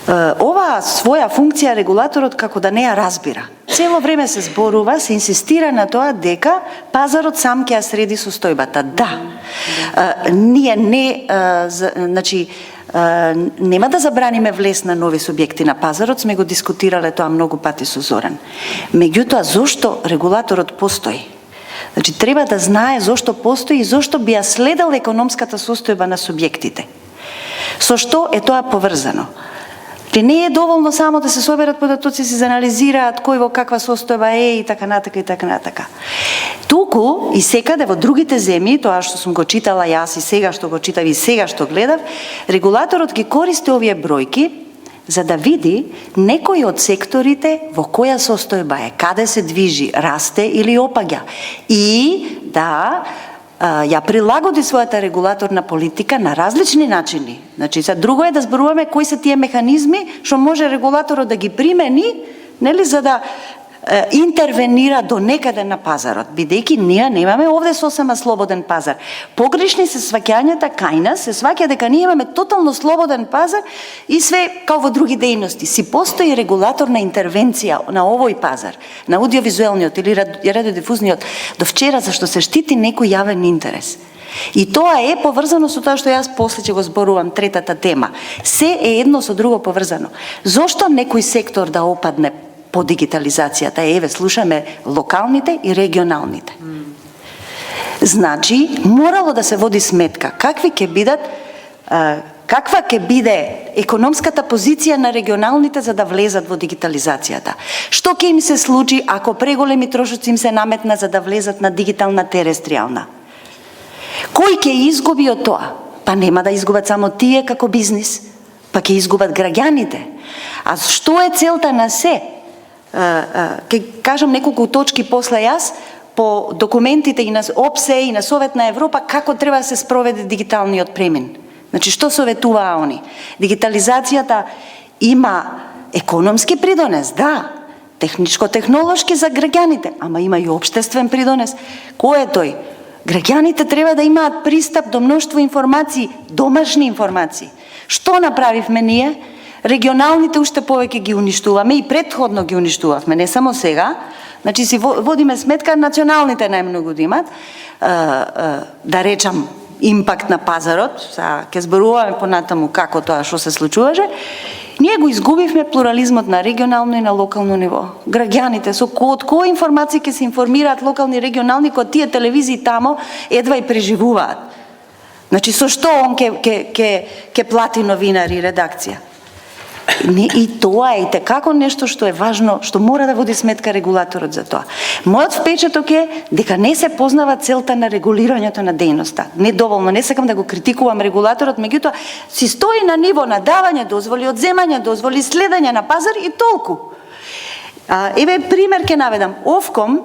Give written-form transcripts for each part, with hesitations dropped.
Ова своја функција регулаторот како да не ја разбира. Цело време се зборува, се инсистира на тоа дека пазарот сам ќе ја среди состојбата. Да. Ние не, значи, нема да забраниме влез на нови субјекти на пазарот, сме го дискутирале тоа многу пати со Зоран. Меѓутоа, зошто регулаторот постои? Значи, треба да знае зошто постои и зошто би ја следел економската состојба на субјектите. Со што е тоа поврзано? Не е доволно само да се соберат податоци, се анализираат кој во каква состојба е и така натака и така натака. Туку и секаде во другите земји, тоа што сум го читала јас и сега што го читав и сега што гледав, регулаторот ги користи овие бројки за да види некој од секторите во која состојба е, каде се движи, расте или опаѓа и да ја прилагоди својата регулаторна политика на различни начини. Значи, друго е да зборуваме кои се тие механизми што може регулаторот да ги примени, нели, за да интервенира до некаде на пазарот, бидејќи ние немаме овде сосема слободен пазар. Погрешни се сваќањата кај нас, се сваќа дека ние имаме тотално слободен пазар и све као во други дејности. Си постои регулаторна интервенција на овој пазар, на аудиовизуелниот или радиодифузниот, до вчера зашто се штити некој јавен интерес. И тоа е поврзано со тоа што јас после ќе го зборувам, третата тема. Се е едно со друго поврзано. Зошто некој сектор да опадне по дигитализацијата? Еве, слушаме локалните и регионалните. Значи, морало да се води сметка какви ќе бидат, каква ќе биде економската позиција на регионалните за да влезат во дигитализацијата. Што ќе им се случи ако преголеми трошоци им се наметна за да влезат на дигитална терестријална? Кој ќе изгуби од тоа? Па нема да изгубат само тие како бизнис, па ќе изгубат граѓаните. А што е целта на се? Ке кажам неколку точки после јас по документите и на ОПСЕ и на Совет на Европа како треба да се спроведе дигиталниот премин. Значи, што советуваа они? Дигитализацијата има економски придонес, да, техничко-технолошки за граѓаните, ама има и општествен придонес. Кој е тој? Граѓаните треба да имаат пристап до мноштво информации, домашни информации. Што направивме ние? Регионалните уште повеќе ги уништуваме и претходно ги уништувавме, не само сега. Значи си водиме сметка националните најмногу да имат, да речам, импакт на пазарот, ќе зборуваме понатаму како тоа што се случуваше. Ние го изгубивме плурализмот на регионално и на локално ниво. Граѓаните со од кои информации ќе се информираат локални и регионални, кога тие телевизии тамо едва и преживуваат. Значи со што он ќе плати новинари и редакција? И тоа е како нешто што е важно, што мора да води сметка регулаторот за тоа. Мојот впечаток е дека не се познава целта на регулирањето на дејноста. Не доволно, не сакам да го критикувам регулаторот, меѓутоа си стои на ниво на давање дозволи, одземање дозволи, следење на пазар и толку. Еве пример ќе наведам. Овком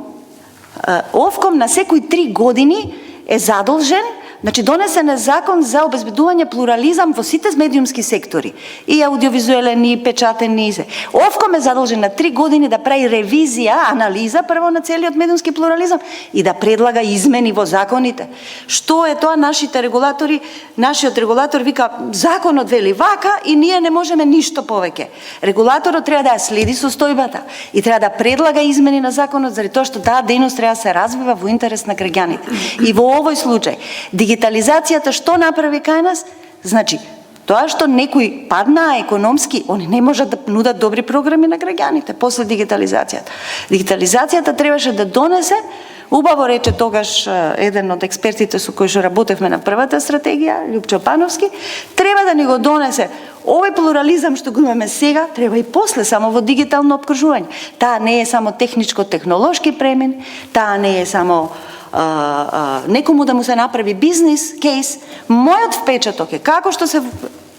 на секои 3 години е задолжен, значи донесен е закон за обезбедување плурализам во сите медиумски сектори. И аудиовизуелен, и печатен, и се. Овком е задолжен на 3 години да прави ревизија, анализа прво на целиот медиумски плурализам и да предлага измени во законите. Што е тоа? Нашиот регулатор вика законот вели вака и ние не можеме ништо повеќе. Регулаторот треба да ја следи состојбата и треба да предлага измени на законот заради тоа што таа дејност треба да се развива во интерес на граѓаните. И во овој случај дигитализацијата што направи кај нас? Значи, тоа што некои паднаа економски, они не можат да нудат добри програми на граѓаните после дигитализацијата. Дигитализацијата требаше да донесе, убаво рече тогаш еден од експертите со кој што работевме на првата стратегија, Лјупчо Пановски, треба да ни го донесе овој плурализам што го имаме сега, треба и после само во дигитално опкружување. Таа не е само техничко-технолошки премин, таа не е само некому да му се направи бизнес кейс. Мојот впечаток е како што се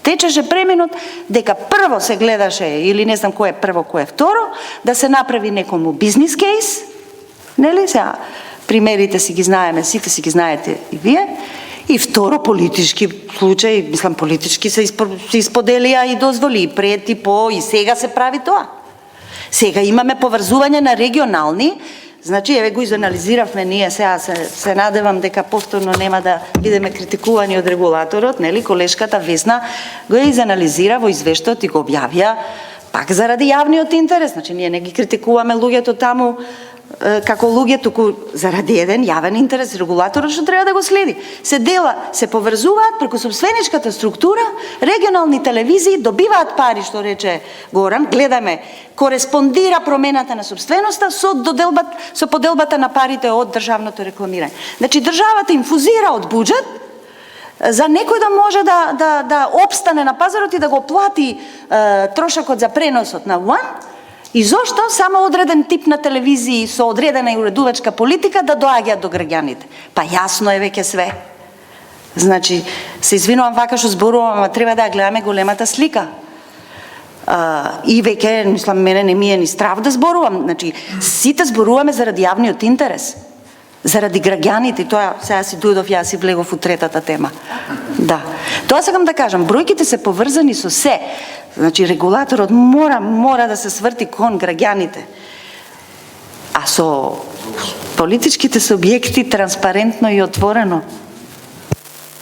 течеше преминот, дека прво се гледаше, или не знам кој е прво, кој е второ, да се направи некому бизнес кейс, нели сега, примерите си ги знаеме, сите си ги знаете и вие, и второ политички случаи, мислам политички се исподелија и дозволи, и пред и по, и сега се прави тоа. Сега имаме поврзување на регионални, Значи, еве го изанализиравме ние, сега се надевам дека повторно нема да бидеме критикувани од регулаторот, нели, колешката Весна го изанализира во извештајот и го објавија пак заради јавниот интерес. Значи, ние не ги критикуваме луѓето таму како луѓе, туку заради еден јавен интерес, регулаторот што треба да го следи. Се поврзуваат преку собственичката структура, регионални телевизии добиваат пари, што рече Горан, гледаме, кореспондира промената на собственоста со поделбата на парите од државното рекламирање. Значи, државата инфузира од буџет за некој да може да опстане на пазарот и да го плати трошокот за преносот на One. И зошто само одреден тип на телевизии со одредена и уредувачка политика да доаѓаат до граѓаните? Па јасно е веќе све. Значи, се извинувам вака што зборувам, ама треба да гледаме големата слика. И веќе, мислам, мене не ми е ни страв да зборувам. Значи, сите зборуваме заради јавниот интерес. Заради граѓаните, тоа сега си дојдов, јас си влегов у третата тема. Да. Тоа сакам да кажам, бројките се поврзани со се. Значи, регулаторот мора да се сврти кон граѓаните. А со политичките субјекти транспарентно и отворено.